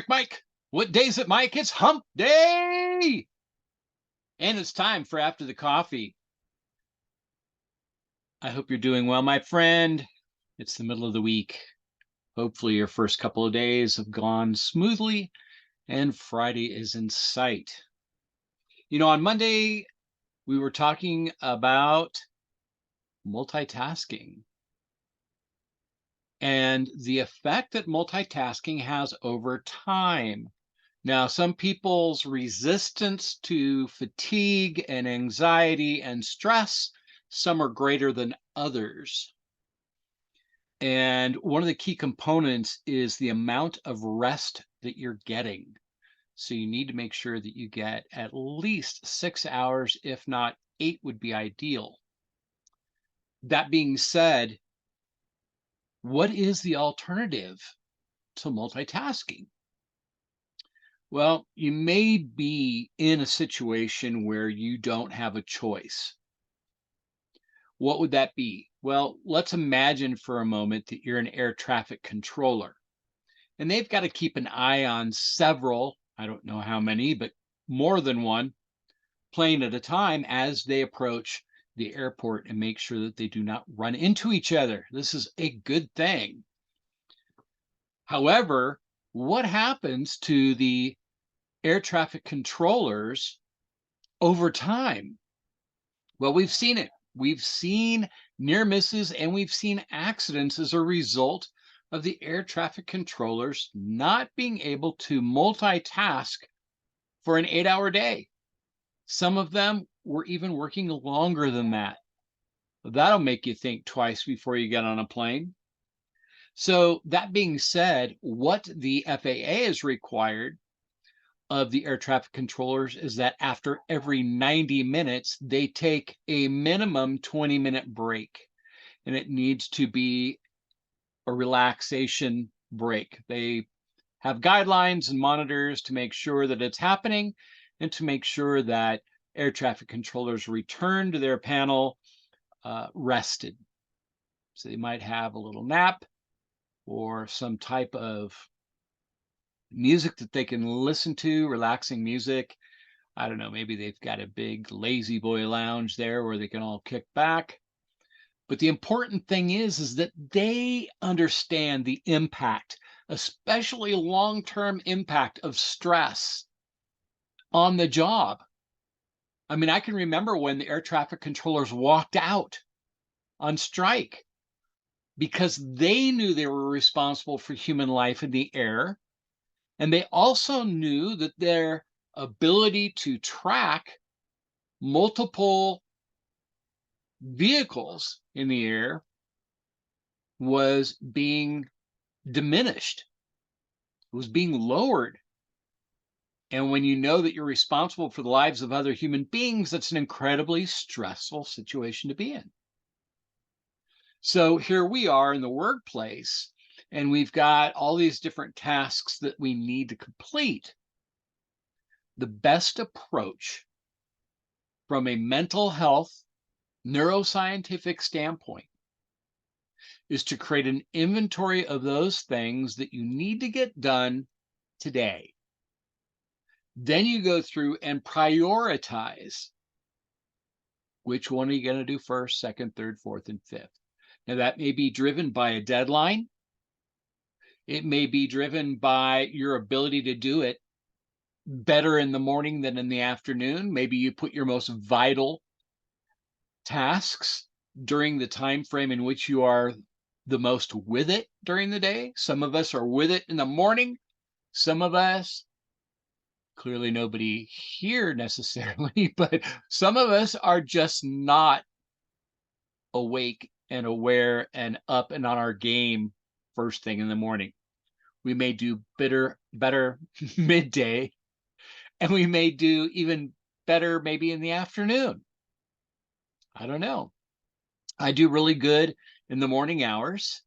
Mike. What day is it, Mike? It's hump day. And it's time for After the Coffee. I hope you're doing well, my friend. It's the middle of the week. Hopefully your first couple of days have gone smoothly and Friday is in sight. On Monday, we were talking about multitasking and the effect that multitasking has over time. Now, some people's resistance to fatigue and anxiety and stress, some are greater than others. And one of the key components is the amount of rest that you're getting. So you need to make sure that you get at least 6 hours, if not 8 would be ideal. That being said, what is the alternative to multitasking? Well, you may be in a situation where you don't have a choice. What would that be? Well, let's imagine for a moment that you're an air traffic controller and they've got to keep an eye on several, I don't know how many, but more than one plane at a time as they approach the airport and make sure that they do not run into each other. This is a good thing. However, what happens to the air traffic controllers over time? Well, we've seen it. We've seen near misses and we've seen accidents as a result of the air traffic controllers not being able to multitask for an 8-hour day. Some of them were even working longer than that. That'll make you think twice before you get on a plane. So that being said, what the FAA is required of the air traffic controllers is that after every 90 minutes, they take a minimum 20-minute break. And it needs to be a relaxation break. They have guidelines and monitors to make sure that it's happening and to make sure that air traffic controllers return to their panel rested. So they might have a little nap or some type of music that they can listen to, relaxing music. I don't know, maybe they've got a big lazy boy lounge there where they can all kick back. But the important thing is that they understand the impact, especially long-term impact of stress on the job. I mean, I can remember when the air traffic controllers walked out on strike because they knew they were responsible for human life in the air. And they also knew that their ability to track multiple vehicles in the air was being diminished, was being lowered. And when you know that you're responsible for the lives of other human beings, that's an incredibly stressful situation to be in. So here we are in the workplace, and we've got all these different tasks that we need to complete. The best approach from a mental health, neuroscientific standpoint is to create an inventory of those things that you need to get done today. Then you go through and prioritize which one are you going to do first, second, third, fourth, and fifth. Now, that may be driven by a deadline. It may be driven by your ability to do it better in the morning than in the afternoon. Maybe you put your most vital tasks during the time frame in which you are the most with it during the day. Some of us are with it in the morning. Some of us, clearly nobody here necessarily, but some of us are just not awake and aware and up and on our game first thing in the morning. We may do better midday, and we may do even better maybe in the afternoon. I don't know. I do really good in the morning hours.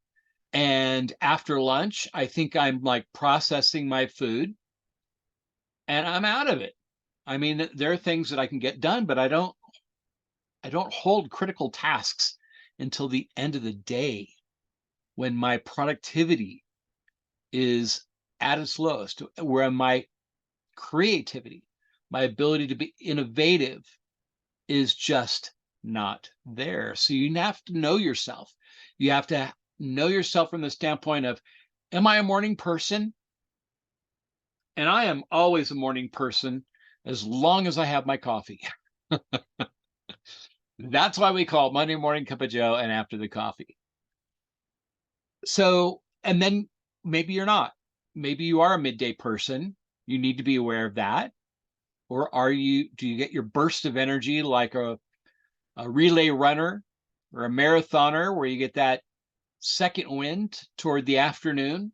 And after lunch, I think I'm like processing my food and I'm out of it. I mean, there are things that I can get done, but I don't hold critical tasks until the end of the day when my productivity is at its lowest, where my creativity, my ability to be innovative is just not there. So you have to know yourself. You have to know yourself from the standpoint of, am I a morning person? And I am always a morning person as long as I have my coffee. That's why we call it Monday Morning Cup of Joe and After the Coffee. So, and then maybe you're not. Maybe you are a midday person. You need to be aware of that. Or do you get your burst of energy like a relay runner or a marathoner where you get that second wind toward the afternoon?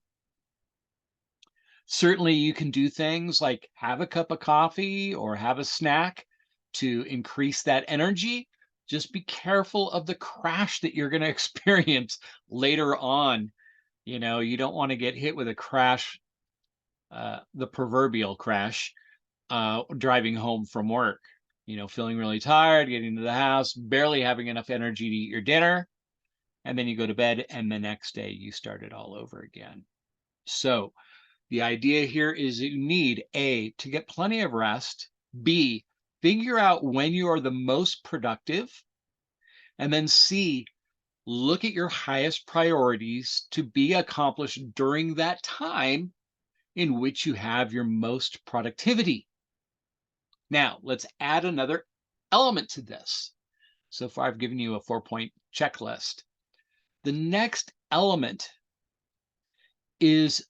Certainly you can do things like have a cup of coffee or have a snack to increase that energy. Just be careful of the crash that you're going to experience later on. You don't want to get hit with a crash, the proverbial crash, driving home from work, feeling really tired, getting to the house, barely having enough energy to eat your dinner, and then you go to bed, and the next day you start it all over again. So the idea here is that you need A, to get plenty of rest, B, figure out when you are the most productive, and then C, look at your highest priorities to be accomplished during that time in which you have your most productivity. Now, let's add another element to this. So far, I've given you a 4-point checklist. The next element is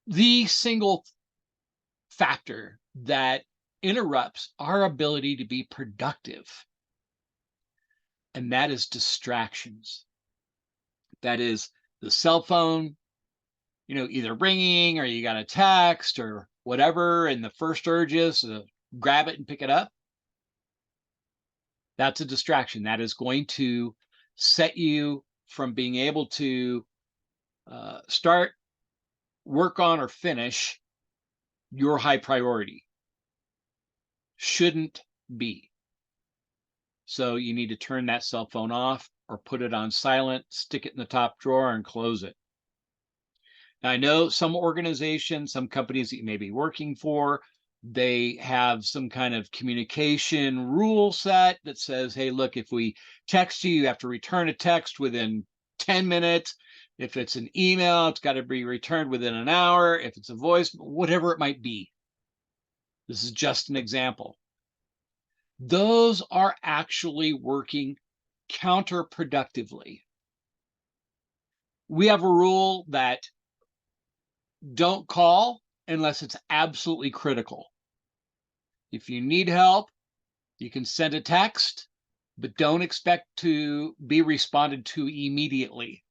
the single factor that interrupts our ability to be productive, and that is distractions. That is the cell phone, either ringing or you got a text or whatever, and the first urge is to grab it and pick it up. That's a distraction. That is going to set you from being able to start, work on, or finish your high priority. Shouldn't be. So you need to turn that cell phone off or put it on silent, stick it in the top drawer and close it. Now, I know some organizations, some companies that you may be working for, they have some kind of communication rule set that says, hey, look, if we text you, you have to return a text within 10 minutes. If it's an email, it's got to be returned within an hour. If it's a voice, whatever it might be. This is just an example. Those are actually working counterproductively. We have a rule that don't call unless it's absolutely critical. If you need help, you can send a text, but don't expect to be responded to immediately,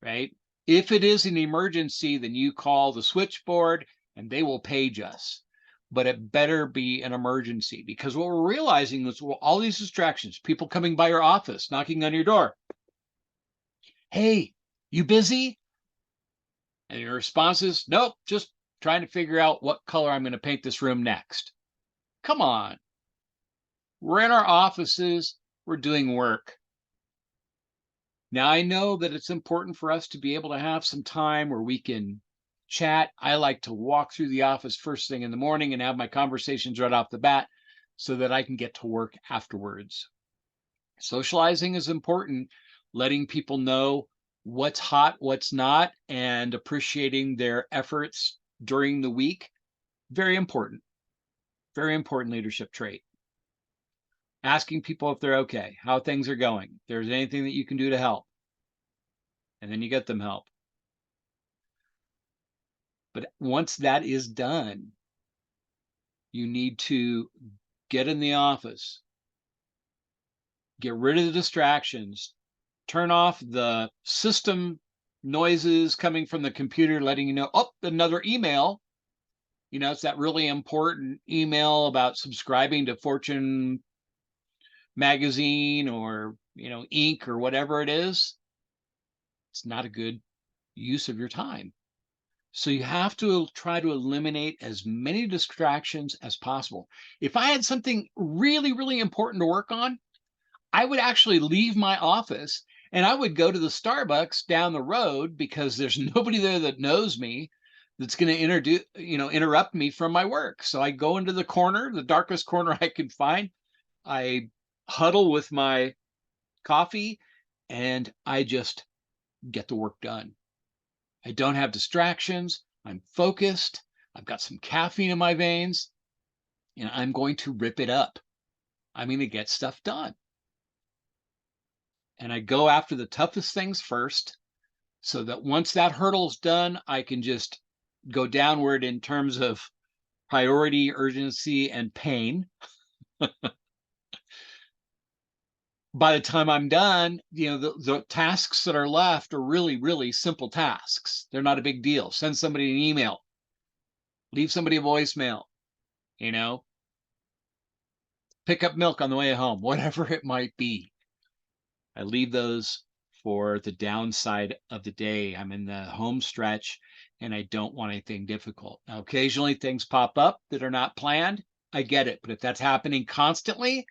right? If it is an emergency, then you call the switchboard and they will page us. But it better be an emergency, because what we're realizing is all these distractions, people coming by your office, knocking on your door. Hey, you busy? And your response is, nope, just trying to figure out what color I'm going to paint this room next. Come on. We're in our offices. We're doing work. Now, I know that it's important for us to be able to have some time where we can chat. I like to walk through the office first thing in the morning and have my conversations right off the bat so that I can get to work afterwards. Socializing is important, letting people know what's hot, what's not, and appreciating their efforts during the week. Very important leadership trait. Asking people if they're okay, how things are going, if there's anything that you can do to help, and then you get them help. But once that is done, you need to get in the office, get rid of the distractions, turn off the system noises coming from the computer, letting you know, oh, another email. It's that really important email about subscribing to Fortune magazine or, Inc. or whatever it is. It's not a good use of your time. So you have to try to eliminate as many distractions as possible. If I had something really, really important to work on, I would actually leave my office And I would go to the Starbucks down the road because there's nobody there that knows me that's going to interrupt me from my work. So I go into the corner, the darkest corner I can find. I huddle with my coffee and I just get the work done. I don't have distractions. I'm focused. I've got some caffeine in my veins and I'm going to rip it up. I'm going to get stuff done. And I go after the toughest things first so that once that hurdle's done, I can just go downward in terms of priority, urgency, and pain. By the time I'm done, the tasks that are left are really, really simple tasks. They're not a big deal. Send somebody an email, leave somebody a voicemail, you know, pick up milk on the way home, whatever it might be. I leave those for the downside of the day. I'm in the home stretch and I don't want anything difficult. Now, occasionally things pop up that are not planned. I get it. But if that's happening constantly,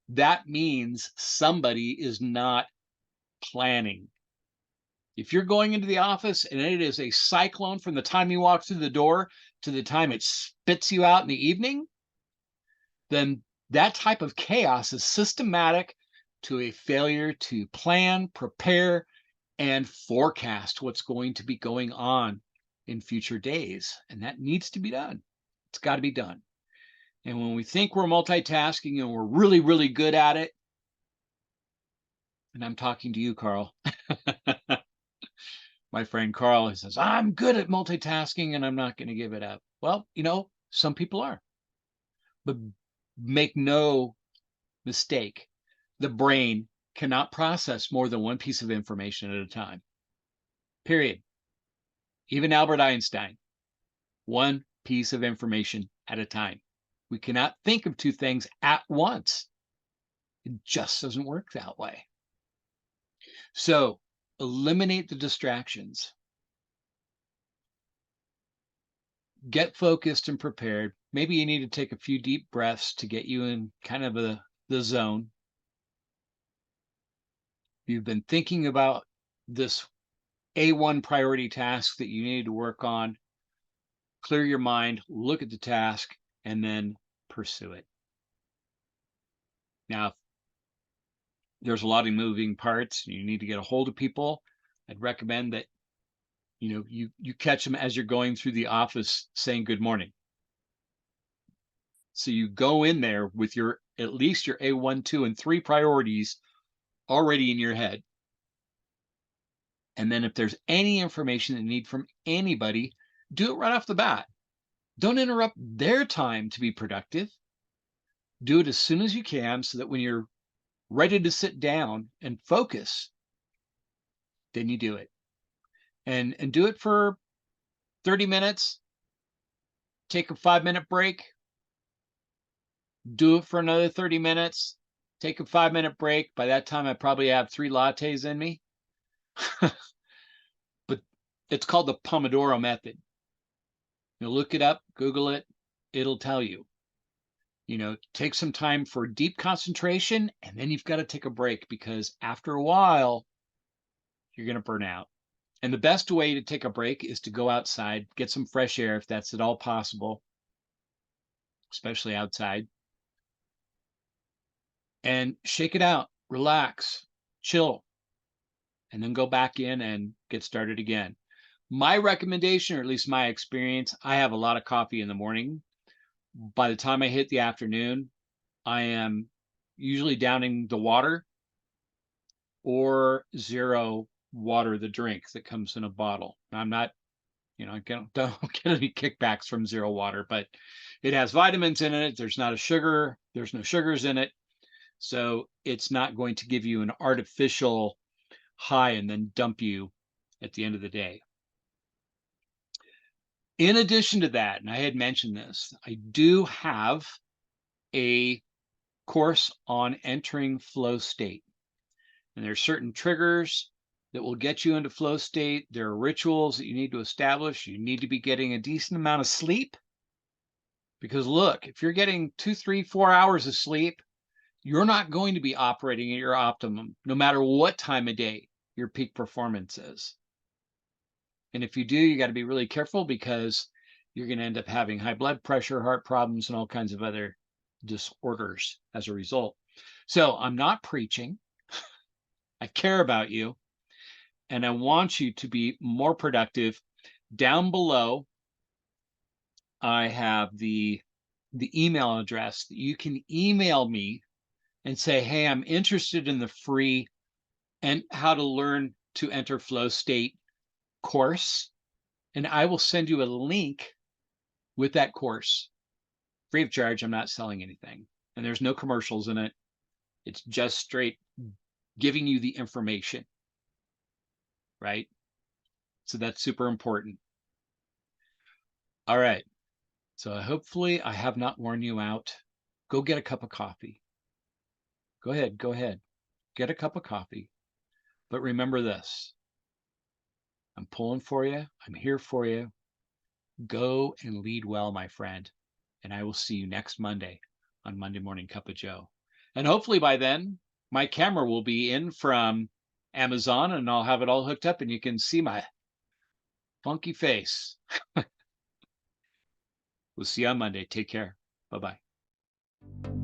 that means somebody is not planning. If you're going into the office and it is a cyclone from the time you walk through the door to the time it spits you out in the evening, then that type of chaos is systematic to a failure to plan, prepare, and forecast what's going to be going on in future days. And that needs to be done. It's got to be done. And when we think we're multitasking and we're really, really good at it, and I'm talking to you, Carl, my friend Carl, he says, I'm good at multitasking and I'm not going to give it up. Well, some people are. But make no mistake, the brain cannot process more than one piece of information at a time. Period. Even Albert Einstein, one piece of information at a time. We cannot think of two things at once. It just doesn't work that way. So eliminate the distractions. Get focused and prepared. Maybe you need to take a few deep breaths to get you in kind of the zone. You've been thinking about this A1 priority task that you need to work on. Clear your mind, look at the task, and then pursue it. Now, if there's a lot of moving parts and you need to get a hold of people, I'd recommend that you catch them as you're going through the office saying good morning. So you go in there with at least your A1, 2, and 3 priorities already in your head. And then if there's any information that you need from anybody, do it right off the bat. Don't interrupt their time to be productive. Do it as soon as you can so that when you're ready to sit down and focus, then you do it. And do it for 30 minutes. Take a 5-minute break. Do it for another 30 minutes. Take a 5-minute break. By that time, I probably have 3 lattes in me. But it's called the Pomodoro method. Look it up, Google it. It'll tell you. Take some time for deep concentration, and then you've got to take a break because after a while, you're going to burn out. And the best way to take a break is to go outside, get some fresh air if that's at all possible, especially outside, and shake it out, relax, chill, and then go back in and get started again. My recommendation, or at least my experience, I have a lot of coffee in the morning. By the time I hit the afternoon, I am usually downing the water or zero water, the drink that comes in a bottle. I'm not, I don't get any kickbacks from zero water, but it has vitamins in it. There's no sugars in it. So it's not going to give you an artificial high and then dump you at the end of the day. In addition to that, and I had mentioned this, I do have a course on entering flow state. And there are certain triggers that will get you into flow state. There are rituals that you need to establish. You need to be getting a decent amount of sleep. Because look, if you're getting 2, 3, 4 hours of sleep, you're not going to be operating at your optimum, no matter what time of day your peak performance is. And if you do, you got to be really careful because you're going to end up having high blood pressure, heart problems, and all kinds of other disorders as a result. So I'm not preaching. I care about you and I want you to be more productive. Down below, I have the email address that you can email me and say, hey, I'm interested in the free and how to learn to enter flow state course. And I will send you a link with that course free of charge. I'm not selling anything and there's no commercials in it. It's just straight giving you the information, right? So that's super important. All right. So hopefully I have not worn you out. Go get a cup of coffee. Go ahead. Go ahead. Get a cup of coffee. But remember this, I'm pulling for you. I'm here for you. Go and lead well, my friend. And I will see you next Monday on Monday Morning Cup of Joe. And hopefully by then, my camera will be in from Amazon and I'll have it all hooked up and you can see my funky face. We'll see you on Monday. Take care. Bye-bye.